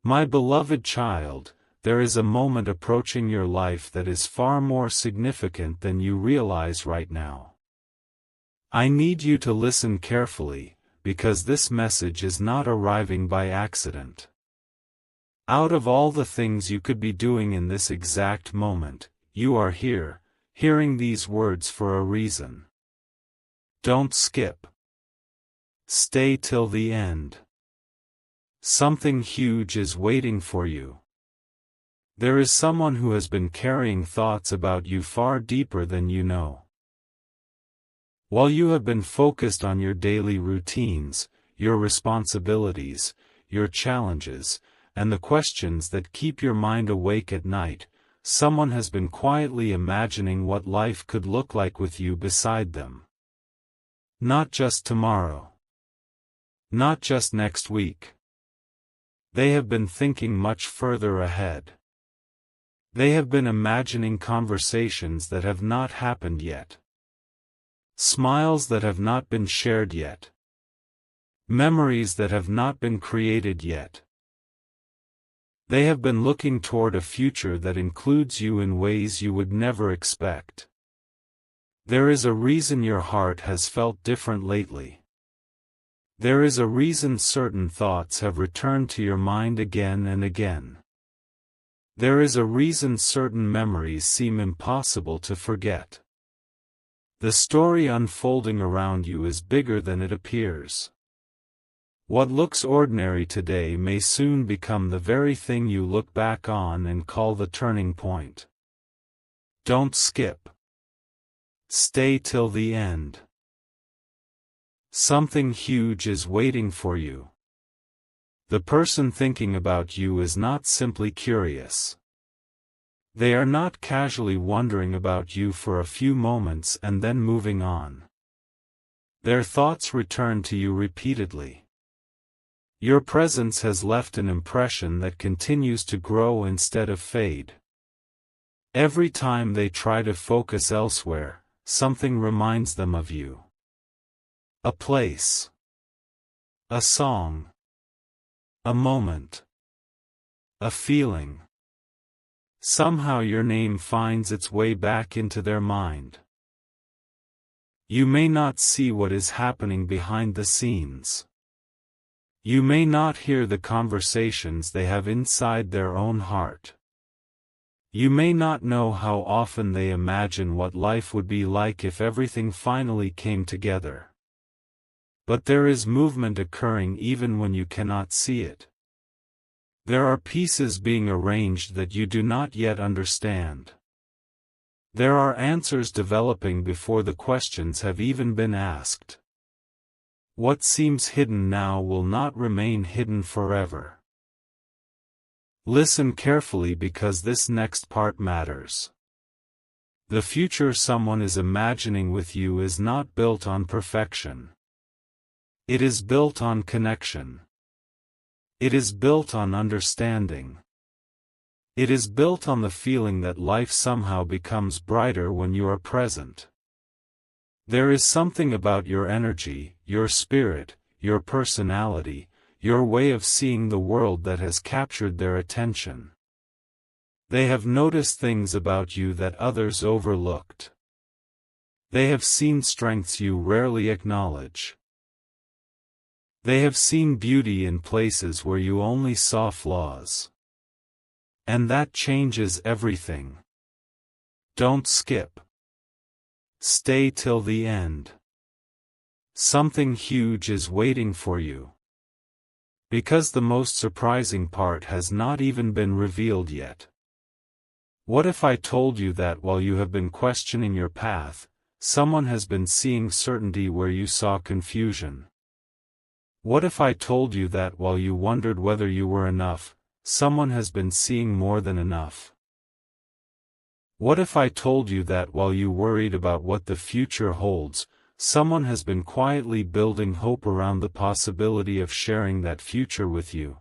My beloved child, there is a moment approaching your life that is far more significant than you realize right now. I need you to listen carefully, because this message is not arriving by accident. Out of all the things you could be doing in this exact moment, you are here, hearing these words for a reason. Don't skip. Stay till the end. Something huge is waiting for you. There is someone who has been carrying thoughts about you far deeper than you know. While you have been focused on your daily routines, your responsibilities, your challenges, and the questions that keep your mind awake at night, someone has been quietly imagining what life could look like with you beside them. Not just tomorrow. Not just next week. They have been thinking much further ahead. They have been imagining conversations that have not happened yet. Smiles that have not been shared yet. Memories that have not been created yet. They have been looking toward a future that includes you in ways you would never expect. There is a reason your heart has felt different lately. There is a reason certain thoughts have returned to your mind again and again. There is a reason certain memories seem impossible to forget. The story unfolding around you is bigger than it appears. What looks ordinary today may soon become the very thing you look back on and call the turning point. Don't skip. Stay till the end. Something huge is waiting for you. The person thinking about you is not simply curious. They are not casually wondering about you for a few moments and then moving on. Their thoughts return to you repeatedly. Your presence has left an impression that continues to grow instead of fade. Every time they try to focus elsewhere, something reminds them of you. A place. A song. A moment. A feeling. Somehow your name finds its way back into their mind. You may not see what is happening behind the scenes. You may not hear the conversations they have inside their own heart. You may not know how often they imagine what life would be like if everything finally came together. But there is movement occurring even when you cannot see it. There are pieces being arranged that you do not yet understand. There are answers developing before the questions have even been asked. What seems hidden now will not remain hidden forever. Listen carefully because this next part matters. The future someone is imagining with you is not built on perfection. It is built on connection. It is built on understanding. It is built on the feeling that life somehow becomes brighter when you are present. There is something about your energy, your spirit, your personality, your way of seeing the world that has captured their attention. They have noticed things about you that others overlooked. They have seen strengths you rarely acknowledge. They have seen beauty in places where you only saw flaws. And that changes everything. Don't skip. Stay till the end. Something huge is waiting for you. Because the most surprising part has not even been revealed yet. What if I told you that while you have been questioning your path, someone has been seeing certainty where you saw confusion? What if I told you that while you wondered whether you were enough, someone has been seeing more than enough? What if I told you that while you worried about what the future holds, someone has been quietly building hope around the possibility of sharing that future with you?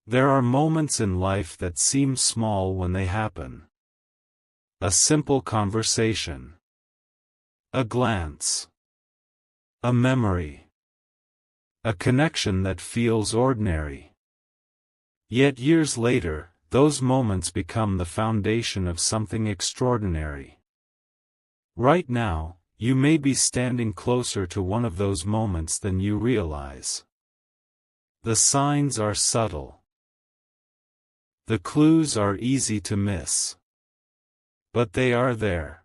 There are moments in life that seem small when they happen. A simple conversation. A glance. A memory. A connection that feels ordinary. Yet years later, those moments become the foundation of something extraordinary. Right now, you may be standing closer to one of those moments than you realize. The signs are subtle. The clues are easy to miss. But they are there.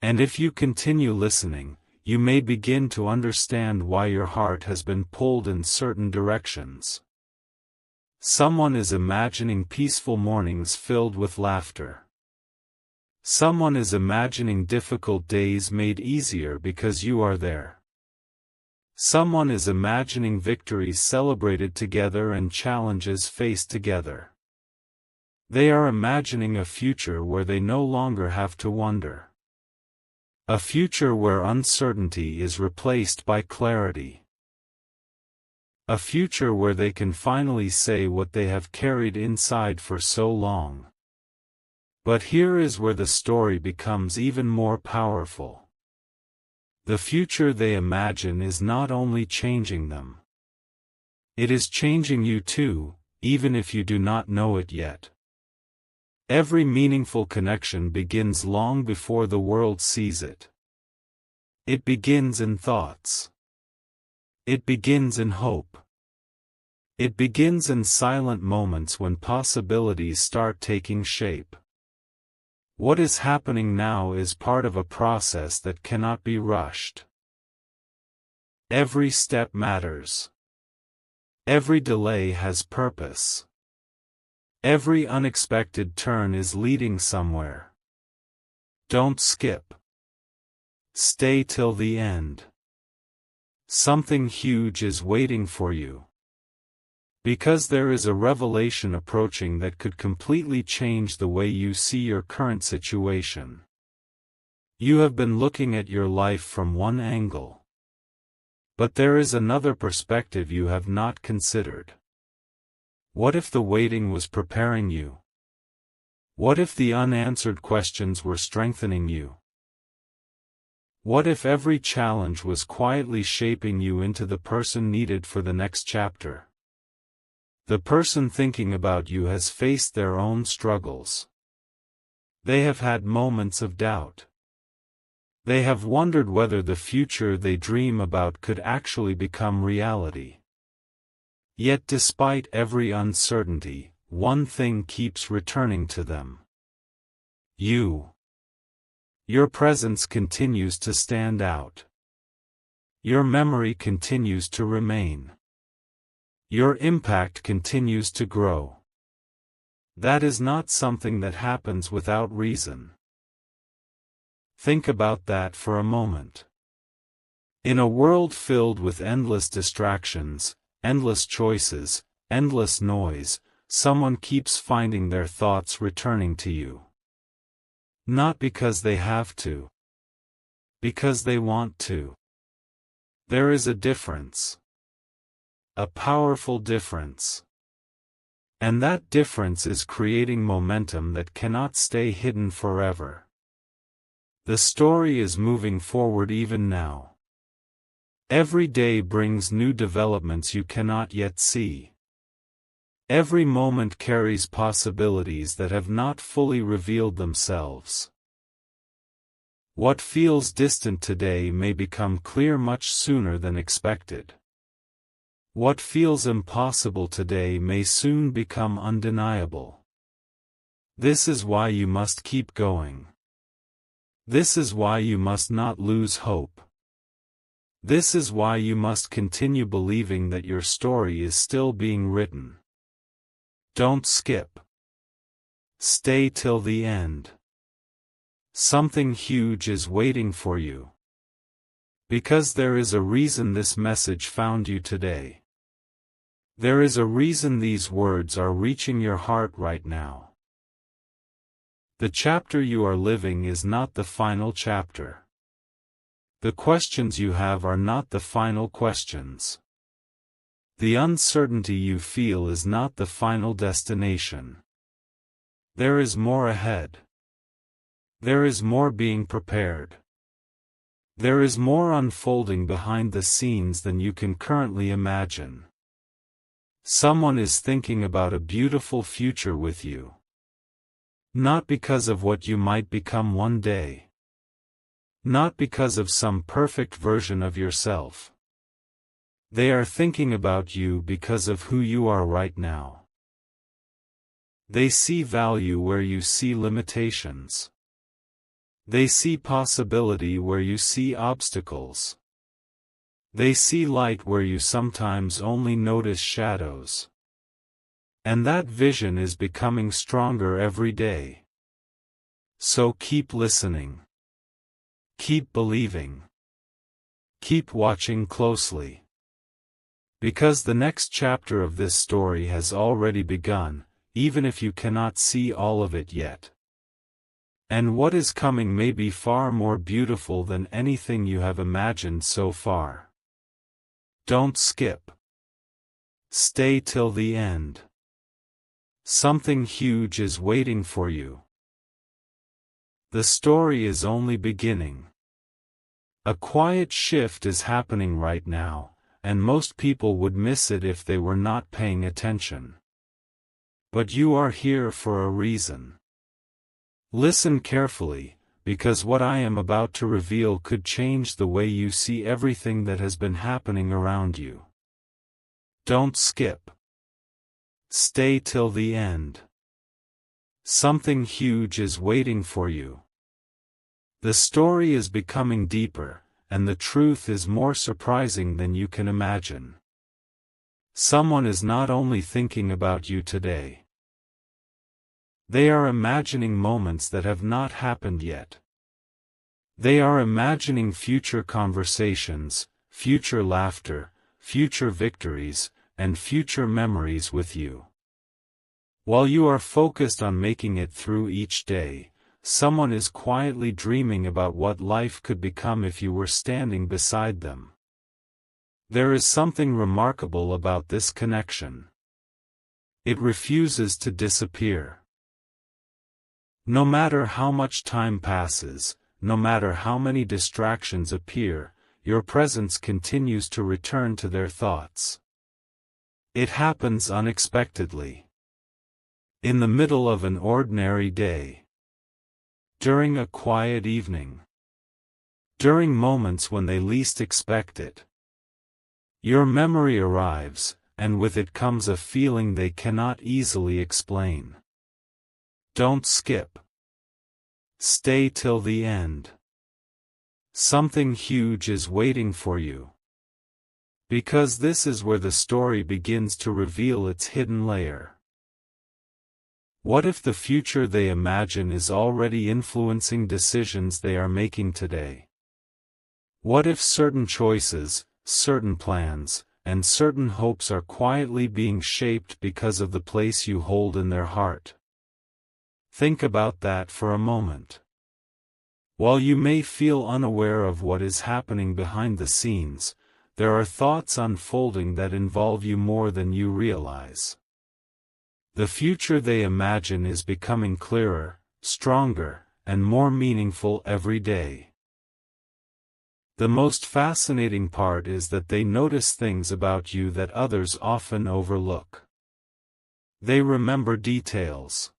And if you continue listening, you may begin to understand why your heart has been pulled in certain directions. Someone is imagining peaceful mornings filled with laughter. Someone is imagining difficult days made easier because you are there. Someone is imagining victories celebrated together and challenges faced together. They are imagining a future where they no longer have to wonder. A future where uncertainty is replaced by clarity. A future where they can finally say what they have carried inside for so long. But here is where the story becomes even more powerful. The future they imagine is not only changing them. It is changing you too, even if you do not know it yet. Every meaningful connection begins long before the world sees it. It begins in thoughts. It begins in hope. It begins in silent moments when possibilities start taking shape. What is happening now is part of a process that cannot be rushed. Every step matters. Every delay has purpose. Every unexpected turn is leading somewhere. Don't skip. Stay till the end. Something huge is waiting for you. Because there is a revelation approaching that could completely change the way you see your current situation. You have been looking at your life from one angle. But there is another perspective you have not considered. What if the waiting was preparing you? What if the unanswered questions were strengthening you? What if every challenge was quietly shaping you into the person needed for the next chapter? The person thinking about you has faced their own struggles. They have had moments of doubt. They have wondered whether the future they dream about could actually become reality. Yet despite every uncertainty, one thing keeps returning to them. You. Your presence continues to stand out. Your memory continues to remain. Your impact continues to grow. That is not something that happens without reason. Think about that for a moment. In a world filled with endless distractions, endless choices, endless noise, someone keeps finding their thoughts returning to you. Not because they have to. Because they want to. There is a difference. A powerful difference. And that difference is creating momentum that cannot stay hidden forever. The story is moving forward even now. Every day brings new developments you cannot yet see. Every moment carries possibilities that have not fully revealed themselves. What feels distant today may become clear much sooner than expected. What feels impossible today may soon become undeniable. This is why you must keep going. This is why you must not lose hope. This is why you must continue believing that your story is still being written. Don't skip. Stay till the end. Something huge is waiting for you. Because there is a reason this message found you today. There is a reason these words are reaching your heart right now. The chapter you are living is not the final chapter. The questions you have are not the final questions. The uncertainty you feel is not the final destination. There is more ahead. There is more being prepared. There is more unfolding behind the scenes than you can currently imagine. Someone is thinking about a beautiful future with you. Not because of what you might become one day. Not because of some perfect version of yourself. They are thinking about you because of who you are right now. They see value where you see limitations. They see possibility where you see obstacles. They see light where you sometimes only notice shadows. And that vision is becoming stronger every day. So keep listening. Keep believing. Keep watching closely. Because the next chapter of this story has already begun, even if you cannot see all of it yet. And what is coming may be far more beautiful than anything you have imagined so far. Don't skip. Stay till the end. Something huge is waiting for you. The story is only beginning. A quiet shift is happening right now, and most people would miss it if they were not paying attention. But you are here for a reason. Listen carefully, because what I am about to reveal could change the way you see everything that has been happening around you. Don't skip. Stay till the end. Something huge is waiting for you. The story is becoming deeper, and the truth is more surprising than you can imagine. Someone is not only thinking about you today. They are imagining moments that have not happened yet. They are imagining future conversations, future laughter, future victories, and future memories with you. While you are focused on making it through each day, someone is quietly dreaming about what life could become if you were standing beside them. There is something remarkable about this connection. It refuses to disappear. No matter how much time passes, no matter how many distractions appear, your presence continues to return to their thoughts. It happens unexpectedly. In the middle of an ordinary day. During a quiet evening. During moments when they least expect it. Your memory arrives, and with it comes a feeling they cannot easily explain. Don't skip. Stay till the end. Something huge is waiting for you. Because this is where the story begins to reveal its hidden layer. What if the future they imagine is already influencing decisions they are making today? What if certain choices, certain plans, and certain hopes are quietly being shaped because of the place you hold in their heart? Think about that for a moment. While you may feel unaware of what is happening behind the scenes, there are thoughts unfolding that involve you more than you realize. The future they imagine is becoming clearer, stronger, and more meaningful every day. The most fascinating part is that they notice things about you that others often overlook. They remember details.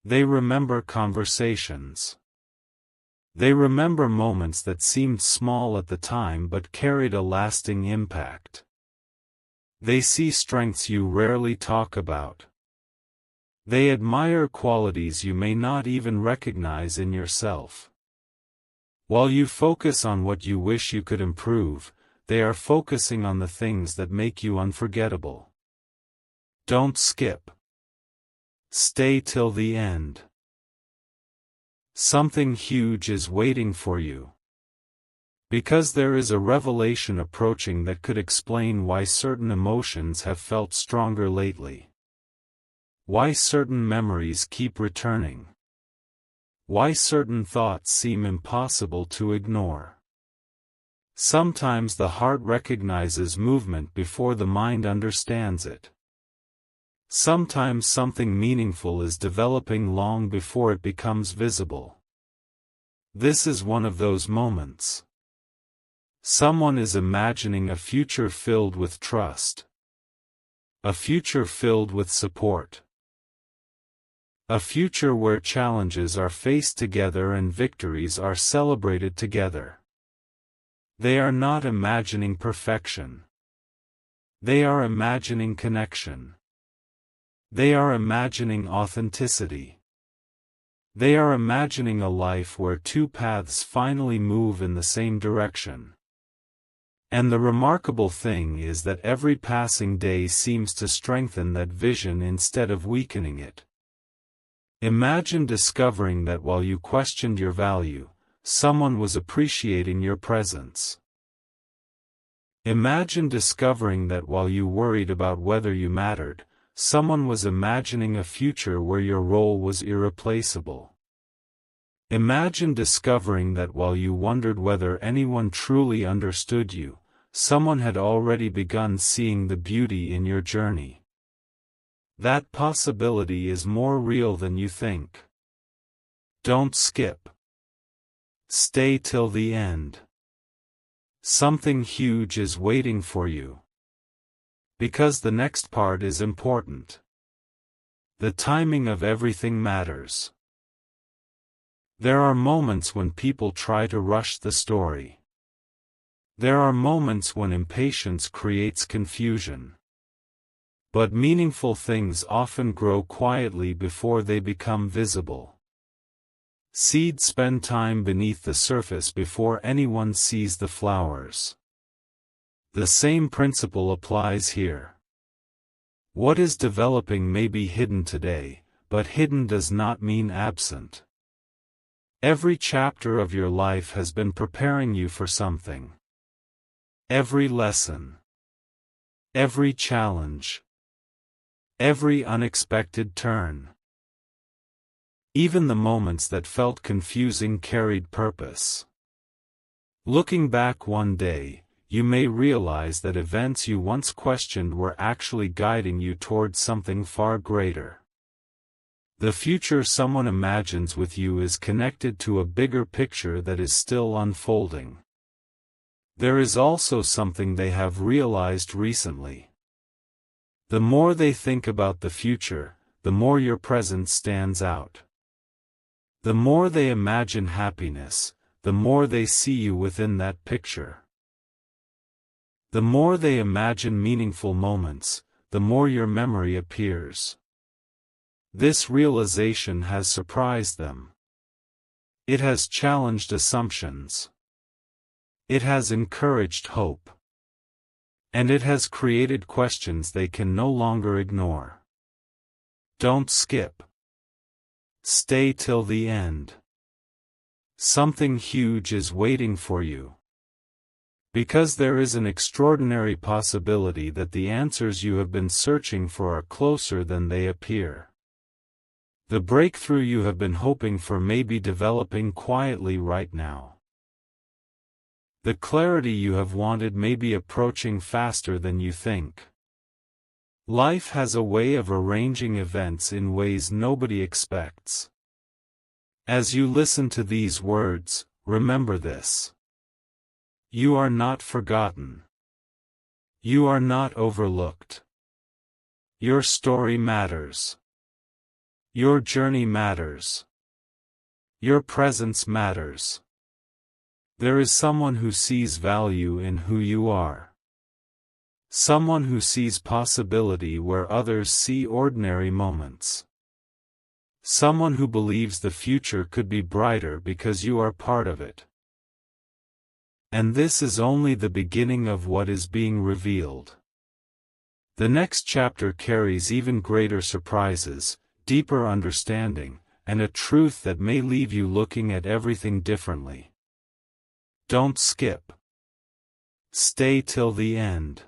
They remember conversations. They remember moments that seemed small at the time but carried a lasting impact. They see strengths you rarely talk about. They admire qualities you may not even recognize in yourself. While you focus on what you wish you could improve, they are focusing on the things that make you unforgettable. Don't skip. Stay till the end. Something huge is waiting for you. Because there is a revelation approaching that could explain why certain emotions have felt stronger lately. Why certain memories keep returning. Why certain thoughts seem impossible to ignore. Sometimes the heart recognizes movement before the mind understands it. Sometimes something meaningful is developing long before it becomes visible. This is one of those moments. Someone is imagining a future filled with trust. A future filled with support. A future where challenges are faced together and victories are celebrated together. They are not imagining perfection. They are imagining connection. They are imagining authenticity. They are imagining a life where two paths finally move in the same direction. And the remarkable thing is that every passing day seems to strengthen that vision instead of weakening it. Imagine discovering that while you questioned your value, someone was appreciating your presence. Imagine discovering that while you worried about whether you mattered, someone was imagining a future where your role was irreplaceable. Imagine discovering that while you wondered whether anyone truly understood you, someone had already begun seeing the beauty in your journey. That possibility is more real than you think. Don't skip. Stay till the end. Something huge is waiting for you. Because the next part is important. The timing of everything matters. There are moments when people try to rush the story. There are moments when impatience creates confusion. But meaningful things often grow quietly before they become visible. Seeds spend time beneath the surface before anyone sees the flowers. The same principle applies here. What is developing may be hidden today, but hidden does not mean absent. Every chapter of your life has been preparing you for something. Every lesson. Every challenge. Every unexpected turn. Even the moments that felt confusing carried purpose. Looking back one day, you may realize that events you once questioned were actually guiding you towards something far greater. The future someone imagines with you is connected to a bigger picture that is still unfolding. There is also something they have realized recently. The more they think about the future, the more your present stands out. The more they imagine happiness, the more they see you within that picture. The more they imagine meaningful moments, the more your memory appears. This realization has surprised them. It has challenged assumptions. It has encouraged hope. And it has created questions they can no longer ignore. Don't skip. Stay till the end. Something huge is waiting for you. Because there is an extraordinary possibility that the answers you have been searching for are closer than they appear. The breakthrough you have been hoping for may be developing quietly right now. The clarity you have wanted may be approaching faster than you think. Life has a way of arranging events in ways nobody expects. As you listen to these words, remember this. You are not forgotten. You are not overlooked. Your story matters. Your journey matters. Your presence matters. There is someone who sees value in who you are. Someone who sees possibility where others see ordinary moments. Someone who believes the future could be brighter because you are part of it. And this is only the beginning of what is being revealed. The next chapter carries even greater surprises, deeper understanding, and a truth that may leave you looking at everything differently. Don't skip. Stay till the end.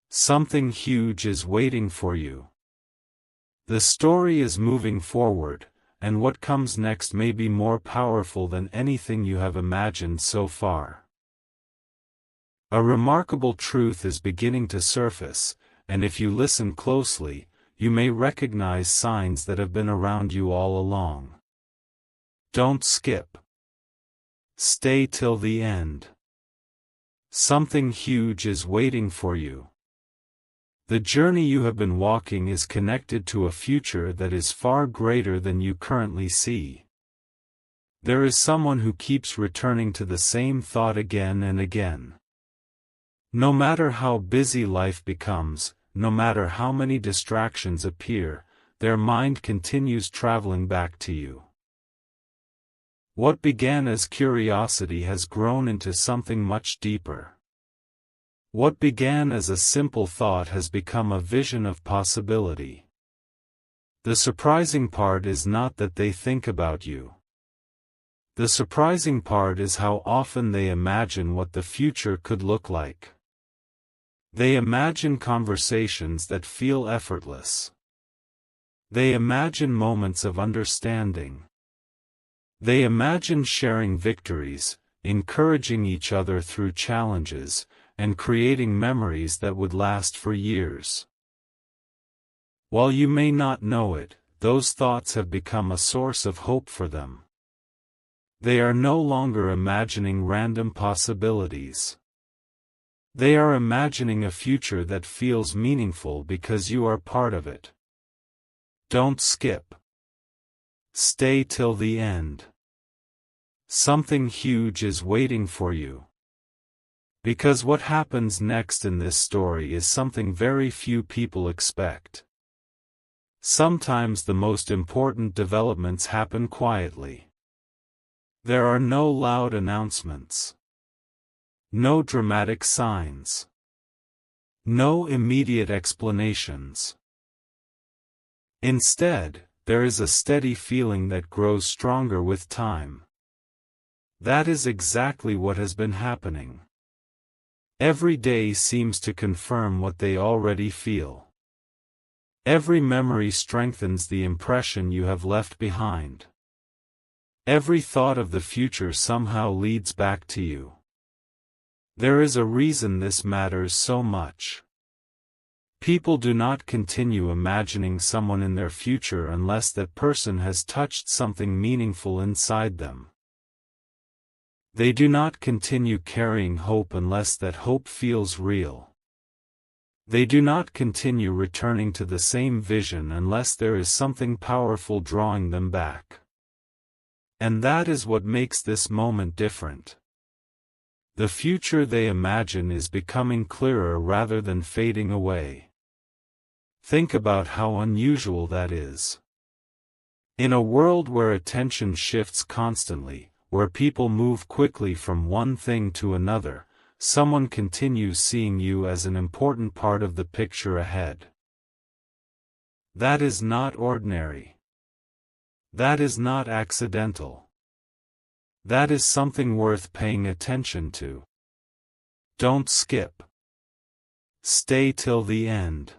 Something huge is waiting for you. The story is moving forward, and what comes next may be more powerful than anything you have imagined so far. A remarkable truth is beginning to surface, and if you listen closely, you may recognize signs that have been around you all along. Don't skip. Stay till the end. Something huge is waiting for you. The journey you have been walking is connected to a future that is far greater than you currently see. There is someone who keeps returning to the same thought again and again. No matter how busy life becomes, no matter how many distractions appear, their mind continues traveling back to you. What began as curiosity has grown into something much deeper. What began as a simple thought has become a vision of possibility. The surprising part is not that they think about you. The surprising part is how often they imagine what the future could look like. They imagine conversations that feel effortless. They imagine moments of understanding. They imagine sharing victories, encouraging each other through challenges, and creating memories that would last for years. While you may not know it, those thoughts have become a source of hope for them. They are no longer imagining random possibilities. They are imagining a future that feels meaningful because you are part of it. Don't skip. Stay till the end. Something huge is waiting for you. Because what happens next in this story is something very few people expect. Sometimes the most important developments happen quietly. There are no loud announcements. No dramatic signs. No immediate explanations. Instead, there is a steady feeling that grows stronger with time. That is exactly what has been happening. Every day seems to confirm what they already feel. Every memory strengthens the impression you have left behind. Every thought of the future somehow leads back to you. There is a reason this matters so much. People do not continue imagining someone in their future unless that person has touched something meaningful inside them. They do not continue carrying hope unless that hope feels real. They do not continue returning to the same vision unless there is something powerful drawing them back. And that is what makes this moment different. The future they imagine is becoming clearer rather than fading away. Think about how unusual that is. In a world where attention shifts constantly, where people move quickly from one thing to another, someone continues seeing you as an important part of the picture ahead. That is not ordinary. That is not accidental. That is something worth paying attention to. Don't skip. Stay till the end.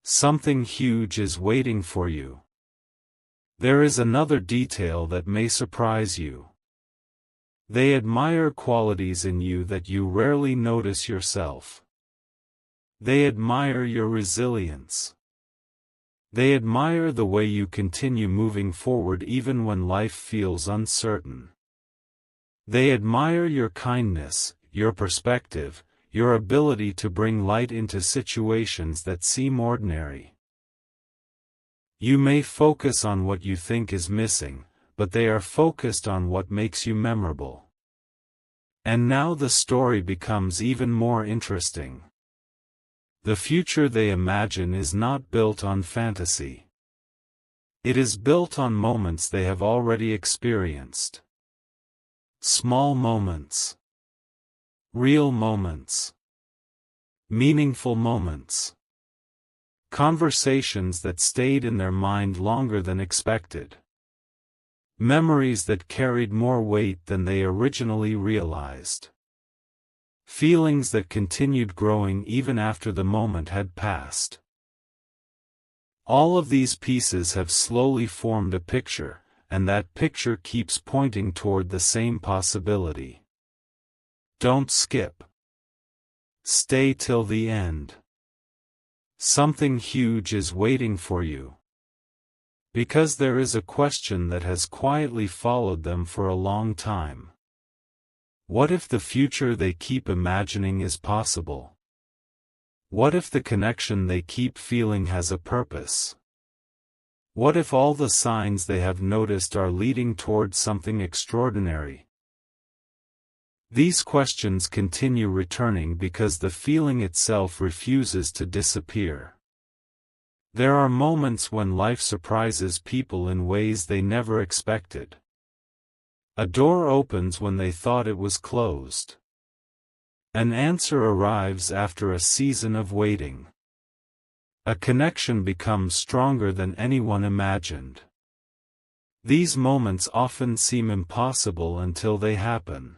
Something huge is waiting for you. There is another detail that may surprise you. They admire qualities in you that you rarely notice yourself. They admire your resilience. They admire the way you continue moving forward even when life feels uncertain. They admire your kindness, your perspective, your ability to bring light into situations that seem ordinary. You may focus on what you think is missing, but they are focused on what makes you memorable. And now the story becomes even more interesting. The future they imagine is not built on fantasy. It is built on moments they have already experienced. Small moments. Real moments. Meaningful moments. Conversations that stayed in their mind longer than expected. Memories that carried more weight than they originally realized. Feelings that continued growing even after the moment had passed. All of these pieces have slowly formed a picture, and that picture keeps pointing toward the same possibility. Don't skip. Stay till the end. Something huge is waiting for you. Because there is a question that has quietly followed them for a long time. What if the future they keep imagining is possible? What if the connection they keep feeling has a purpose? What if all the signs they have noticed are leading towards something extraordinary? These questions continue returning because the feeling itself refuses to disappear. There are moments when life surprises people in ways they never expected. A door opens when they thought it was closed. An answer arrives after a season of waiting. A connection becomes stronger than anyone imagined. These moments often seem impossible until they happen.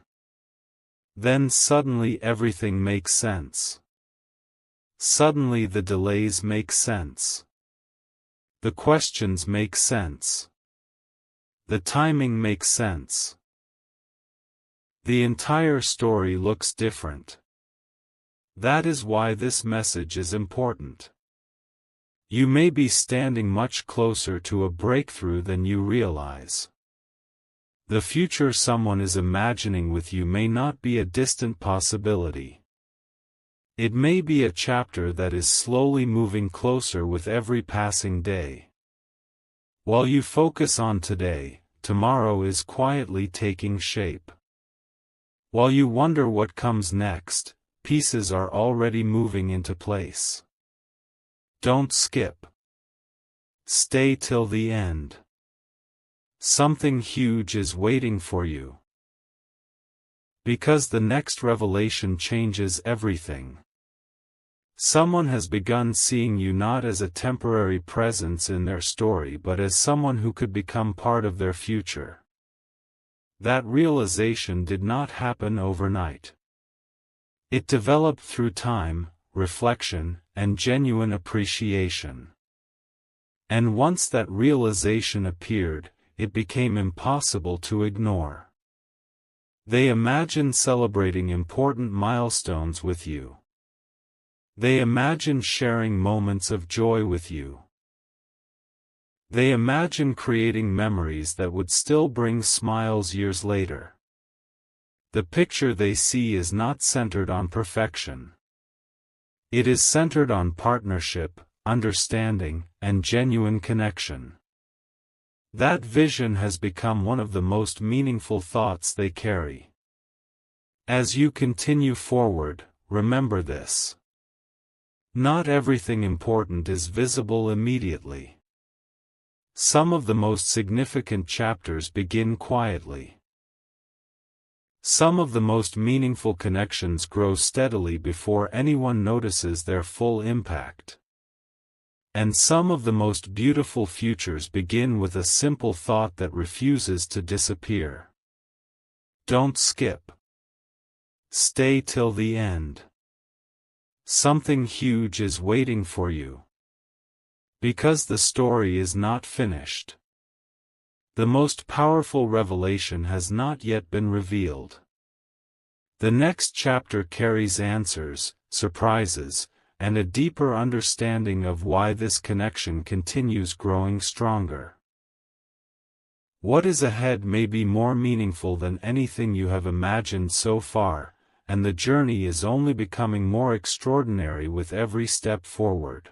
Then suddenly everything makes sense. Suddenly the delays make sense. The questions make sense. The timing makes sense. The entire story looks different. That is why this message is important. You may be standing much closer to a breakthrough than you realize. The future someone is imagining with you may not be a distant possibility. It may be a chapter that is slowly moving closer with every passing day. While you focus on today, tomorrow is quietly taking shape. While you wonder what comes next, pieces are already moving into place. Don't skip. Stay till the end. Something huge is waiting for you. Because the next revelation changes everything. Someone has begun seeing you not as a temporary presence in their story but as someone who could become part of their future. That realization did not happen overnight. It developed through time, reflection, and genuine appreciation. And once that realization appeared, it became impossible to ignore. They imagine celebrating important milestones with you. They imagine sharing moments of joy with you. They imagine creating memories that would still bring smiles years later. The picture they see is not centered on perfection. It is centered on partnership, understanding, and genuine connection. That vision has become one of the most meaningful thoughts they carry. As you continue forward, remember this. Not everything important is visible immediately. Some of the most significant chapters begin quietly. Some of the most meaningful connections grow steadily before anyone notices their full impact. And some of the most beautiful futures begin with a simple thought that refuses to disappear. Don't skip. Stay till the end. Something huge is waiting for you. Because the story is not finished. The most powerful revelation has not yet been revealed. The next chapter carries answers, surprises, and a deeper understanding of why this connection continues growing stronger. What is ahead may be more meaningful than anything you have imagined so far, and the journey is only becoming more extraordinary with every step forward.